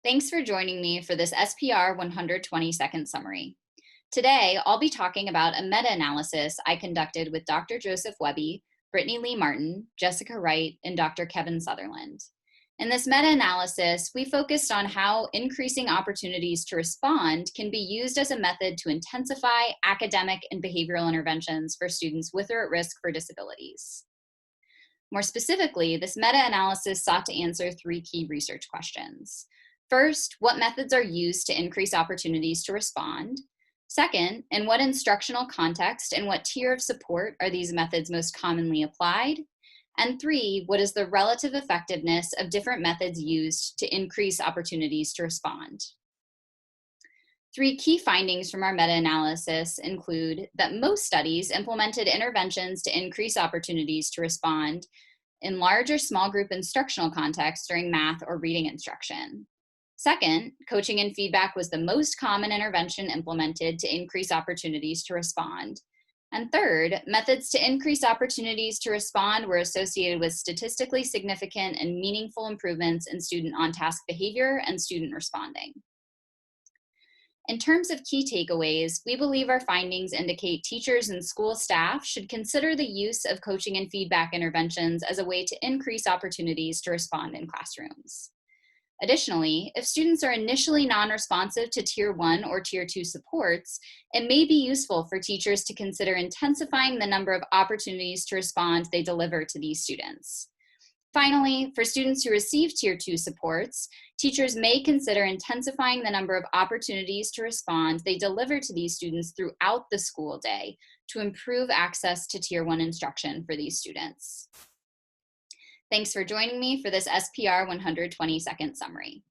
Thanks for joining me for this SPR 120-second summary. Today, I'll be talking about a meta-analysis I conducted with Dr. Joseph Webby, Brittany Lee Martin, Jessica Wright, and Dr. Kevin Sutherland. In this meta-analysis, we focused on how increasing opportunities to respond can be used as a method to intensify academic and behavioral interventions for students with or at risk for disabilities. More specifically, this meta-analysis sought to answer three key research questions. First, what methods are used to increase opportunities to respond? Second, in what instructional context and what tier of support are these methods most commonly applied? And three, what is the relative effectiveness of different methods used to increase opportunities to respond? Three key findings from our meta-analysis include that most studies implemented interventions to increase opportunities to respond in large or small group instructional contexts during math or reading instruction. Second, coaching and feedback was the most common intervention implemented to increase opportunities to respond. And third, methods to increase opportunities to respond were associated with statistically significant and meaningful improvements in student on-task behavior and student responding. In terms of key takeaways, we believe our findings indicate teachers and school staff should consider the use of coaching and feedback interventions as a way to increase opportunities to respond in classrooms. Additionally, if students are initially non-responsive to Tier 1 or Tier 2 supports, it may be useful for teachers to consider intensifying the number of opportunities to respond they deliver to these students. Finally, for students who receive Tier 2 supports, teachers may consider intensifying the number of opportunities to respond they deliver to these students throughout the school day to improve access to Tier 1 instruction for these students. Thanks for joining me for this SPR 120-second summary.